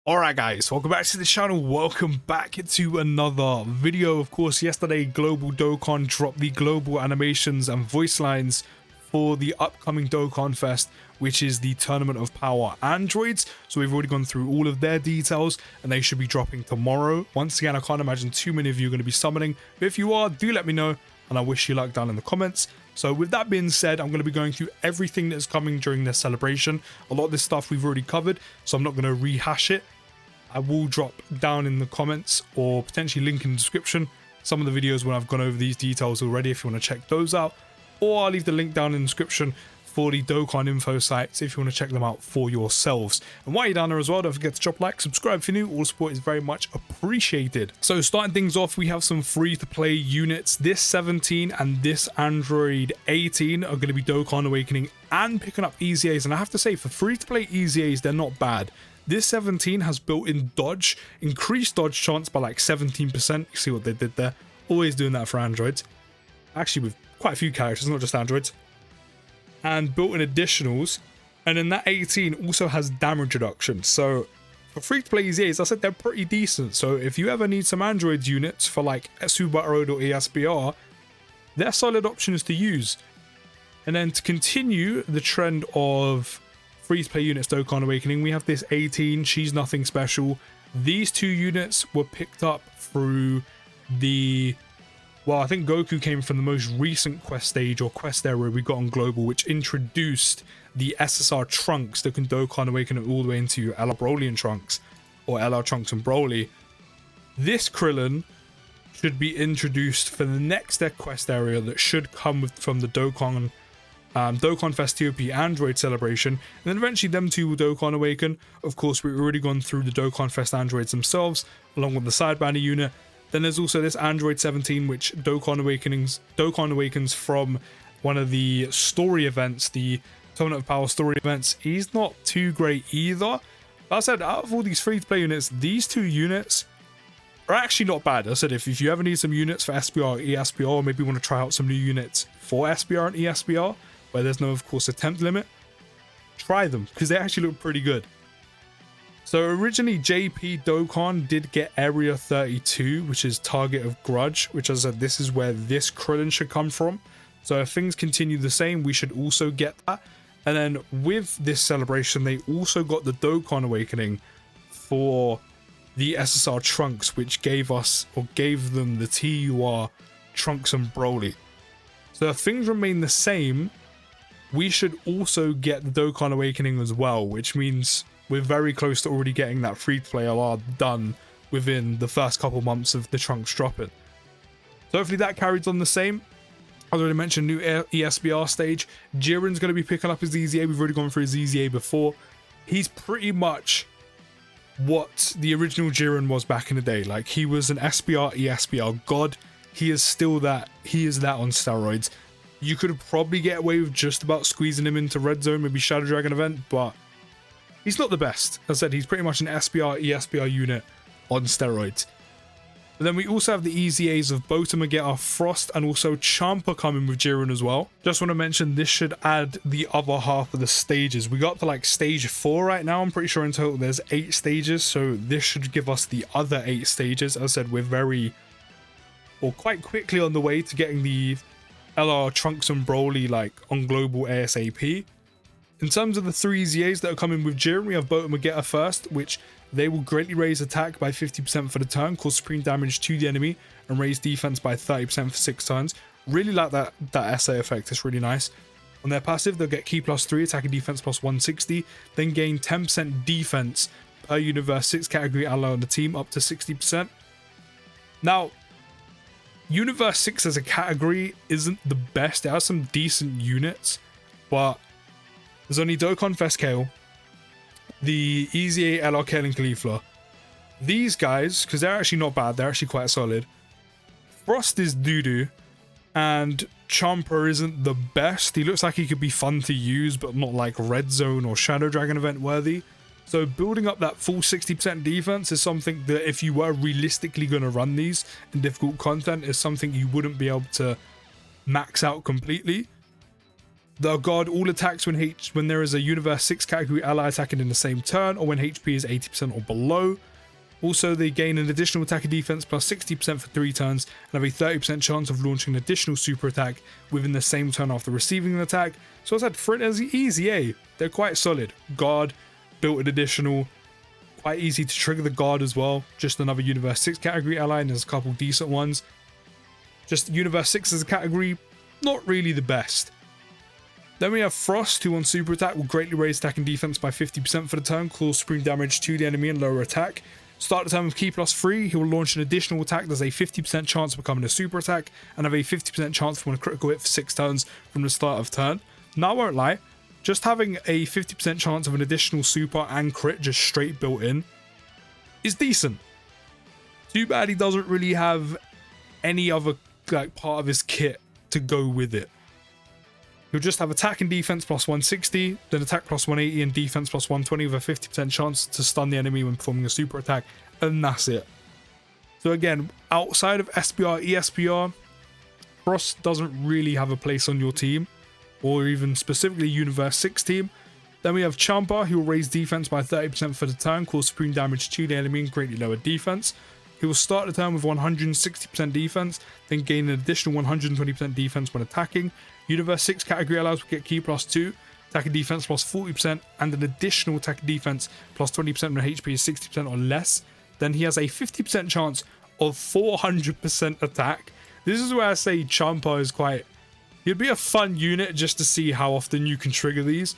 Alright guys, welcome back to the channel, welcome back to another video. Of course, yesterday Global Dokkan dropped the global animations and voice lines for the upcoming Dokkanfest, which is the Tournament of Power Androids. So we've already gone through all of their details and they should be dropping tomorrow. Once again, I can't imagine too many of you are going to be summoning, but if you are, do let me know and I wish you luck down in the comments. So with that being said, I'm going to be going through everything that's coming during this celebration. A lot of this stuff we've already covered, so I'm not going to rehash it. I will drop down in the comments or potentially link in the description some of the videos when I've gone over these details already if you want to check those out, or I'll leave the link down in the description for the Dokkan info sites if you want to check them out for yourselves. And while you're down there as well, don't forget to drop a like, subscribe if you're new, all support is very much appreciated. So starting things off, we have some free to play units. This 17 and this Android 18 are going to be Dokkan Awakening and picking up EZAs, and I have to say for free to play EZAs they're not bad. This 17 has built-in dodge, increased dodge chance by like 17%. You see what they did there? Always doing that for androids. Actually, with quite a few characters, not just androids. And built-in additionals. And then that 18 also has damage reduction. So for free-to-play EZAs, I said they're pretty decent. So if you ever need some android units for like Super Road or ESBR, they're solid options to use. And then to continue the trend of free-to-play units Dokkan Awakening, we have this 18, she's nothing special. These two units were picked up through the, well, I think Goku came from the most recent quest stage or quest area we got on Global, which introduced the SSR Trunks that can Dokkan Awaken it all the way into LR Broly and Trunks, or LR Trunks and Broly. This Krillin should be introduced for the next quest area that should come from the Dokkanfest TOP Android celebration, and then eventually them two will Dokkan Awaken. Of course, we've already gone through the Dokkanfest androids themselves, along with the side banner unit. Then there's also this Android 17, which Dokkan Awakens from one of the story events, the Tournament of Power story events. He's not too great either. Like I said, out of all these free-to-play units, these two units are actually not bad. I said, if you ever need some units for SBR or ESBR, or maybe want to try out some new units for SBR and ESBR, where there's no, of course, attempt limit, try them, because they actually look pretty good. So originally, JP Dokkan did get Area 32, which is Target of Grudge, which, as I said, this is where this Krillin should come from. So if things continue the same, we should also get that. And then with this celebration, they also got the Dokkan Awakening for the SSR Trunks, which gave us, or gave them, the TUR Trunks and Broly. So if things remain the same, we should also get the Dokkan Awakening as well, which means we're very close to already getting that free-to-play LR done within the first couple months of the Trunks dropping. So hopefully that carries on the same. As I already mentioned, new ESBR stage. Jiren's going to be picking up his EZA. We've already gone through his EZA before. He's pretty much what the original Jiren was back in the day. Like, he was an SBR, ESBR god. He is still that. He is that on steroids. You could probably get away with just about squeezing him into Red Zone, maybe Shadow Dragon event, but he's not the best. As I said, he's pretty much an SBR, ESBR unit on steroids. And then we also have the EZAs of Botamagetta, Frost, and also Champa coming with Jiren as well. Just want to mention, this should add the other half of the stages. We got up to like stage 4 right now. I'm pretty sure in total there's 8 stages, so this should give us the other 8 stages. As I said, we're quite quickly on the way to getting the LR Trunks and Broly like on Global ASAP. In terms of the 3 EZAs that are coming with Jiren, we have Botamagetta first, which they will greatly raise attack by 50% for the turn, cause supreme damage to the enemy, and raise defense by 30% for 6 turns. Really like that SA effect, it's really nice. On their passive, they'll get Key +3, attack and defense +160, then gain 10% defense per Universe 6 category ally on the team, up to 60%. Now, Universe 6 as a category isn't the best. It has some decent units, but there's only Dokkanfest Kale, the EZA LR Kale and Caulifla. These guys, because they're actually not bad, they're actually quite solid. Frost is doo-doo, and Champa isn't the best. He looks like he could be fun to use, but not like Red Zone or Shadow Dragon event worthy. So building up that full 60% defense is something that if you were realistically going to run these in difficult content is something you wouldn't be able to max out completely. The guard all attacks when there is a Universe 6 category ally attacking in the same turn or when HP is 80% or below. Also, they gain an additional attack and defense plus 60% for 3 turns and have a 30% chance of launching an additional super attack within the same turn after receiving an attack. So I said, for it as easy, eh? They're quite solid. Guard, built an additional, quite easy to trigger the guard as well. Just another Universe 6 category ally, and there's a couple decent ones. Just Universe 6 as a category, not really the best. Then we have Frost, who on super attack will greatly raise attack and defense by 50% for the turn, cause supreme damage to the enemy and lower attack. Start the turn with key +3, he will launch an additional attack. There's a 50% chance of becoming a super attack and have a 50% chance for a critical hit for 6 turns from the start of turn. Now I won't lie, just having a 50% chance of an additional super and crit just straight built in is decent. Too bad he doesn't really have any other like part of his kit to go with it. He'll just have attack and defense plus 160, then attack plus 180 and defense plus 120 with a 50% chance to stun the enemy when performing a super attack, and that's it. So again, outside of SPR, ESPR, Frost doesn't really have a place on your team, or even specifically Universe 6 team. Then we have Champa, who will raise defense by 30% for the turn, cause supreme damage to the enemy and greatly lower defense. He will start the turn with 160% defense, then gain an additional 120% defense when attacking. Universe 6 category allies will get key +2, attack and defense plus 40%, and an additional attack and defense plus 20% when HP is 60% or less. Then he has a 50% chance of 400% attack. This is where I say Champa is quite... He'd be a fun unit just to see how often you can trigger these.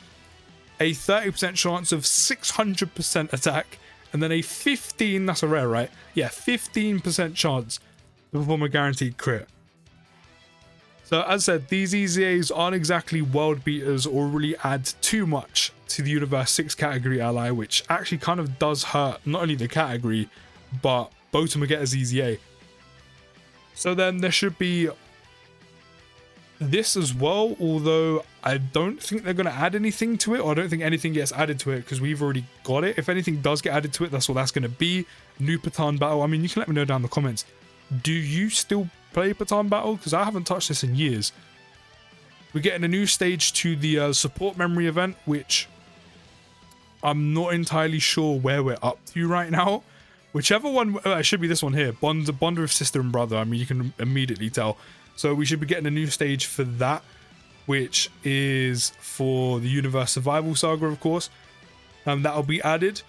A 30% chance of 600% attack, and then a 15, that's a rare, right? Yeah, 15% chance to perform a guaranteed crit. So as I said, these EZAs aren't exactly world beaters or really add too much to the Universe 6 category ally, which actually kind of does hurt not only the category, but Botomagetta's EZA. So then there should be this as well, although I don't think they're going to add anything to it, or I don't think anything gets added to it because we've already got it. If anything does get added to it, that's what that's going to be. New Patan Battle. I mean, you can let me know down in the comments. Do you still play Patan Battle? Because I haven't touched this in years. We're getting a new stage to the support memory event, which I'm not entirely sure where we're up to right now. Whichever one, it should be this one here. Bond of sister and brother. I mean, you can immediately tell. So we should be getting a new stage for that, which is for the Universe Survival Saga, of course. That'll be added,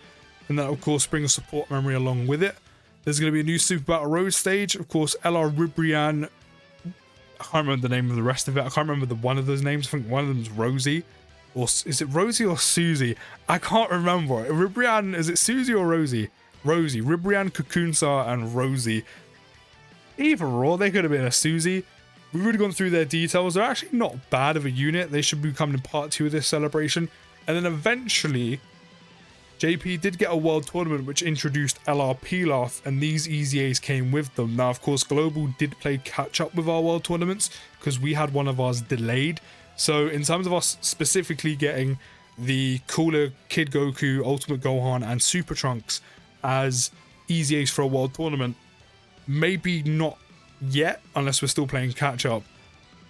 and that'll, of course, bring a support memory along with it. There's going to be a new Super Battle Road stage. Of course, LR Ribrianne. I can't remember the name of the rest of it. I can't remember one of those names. I think one of them is Rosie. Or is it Rosie or Susie? I can't remember. Ribrianne, is it Susie or Rosie? Rosie. Ribrianne, Cocoonsar, and Rosie. Either or, they could have been a Susie. We've already gone through their details. They're actually not bad of a unit. They should be coming in part 2 of this celebration. And then eventually, JP did get a world tournament which introduced LR Pilaf, and these EZAs came with them. Now, of course, Global did play catch up with our world tournaments because we had one of ours delayed. So in terms of us specifically getting the cooler Kid Goku, Ultimate Gohan, and Super Trunks as EZAs for a world tournament, maybe not yet unless we're still playing catch up.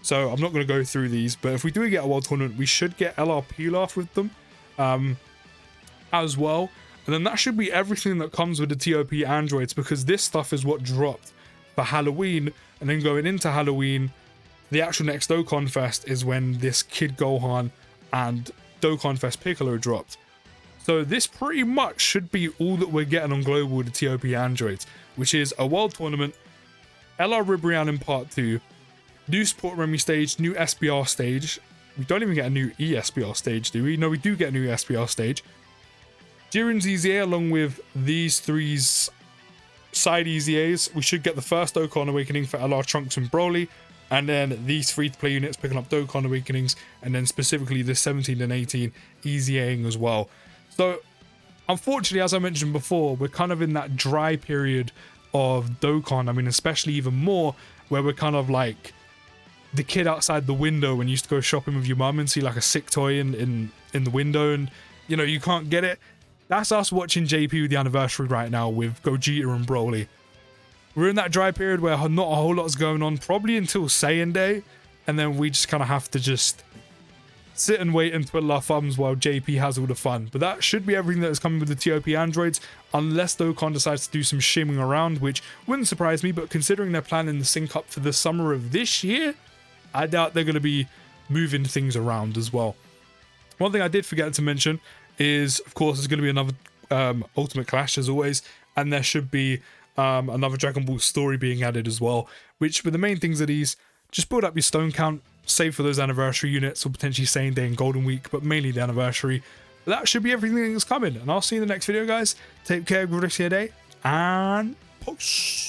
So I'm not going to go through these, but if we do get a world tournament, we should get LR Pilaf with them as well. And then that should be everything that comes with the TOP androids, because this stuff is what dropped for Halloween. And then going into Halloween, the actual next Dokkanfest is when this Kid Gohan and Dokkanfest Piccolo dropped. So this pretty much should be all that we're getting on Global with the TOP androids, which is a world tournament, LR Ribrianne in part 2, new support memory stage, new SBR stage. We don't even get a new ESBR stage, do we? No, we do get a new SBR stage. Jiren's EZA along with these 3 side EZAs. We should get the first Dokkan Awakening for LR Trunks and Broly, and then these free-to-play units picking up Dokkan Awakenings, and then specifically the 17 and 18 EZAing as well. So, unfortunately, as I mentioned before, we're kind of in that dry period of Dokkan. I mean, especially even more, where we're kind of like the kid outside the window when you used to go shopping with your mum and see like a sick toy in the window, and you know you can't get it. That's us watching JP with the anniversary right now with Gogeta and Broly. We're in that dry period where not a whole lot is going on, probably until Saiyan Day, and then we just kind of have to just sit and wait and twiddle our thumbs while JP has all the fun. But that should be everything that is coming with the TOP androids, unless Dokkan decides to do some shimming around, which wouldn't surprise me, but considering they're planning the sync up for the summer of this year, I doubt they're going to be moving things around as well. One thing I did forget to mention is, of course, there's going to be another Ultimate Clash as always, and there should be another Dragon Ball story being added as well, which with the main things of these, just build up your stone count, save for those anniversary units or potentially same day and Golden Week, but mainly the anniversary. But that should be everything that's coming, and I'll see you in the next video, guys. Take care, good rest of your day, and peace.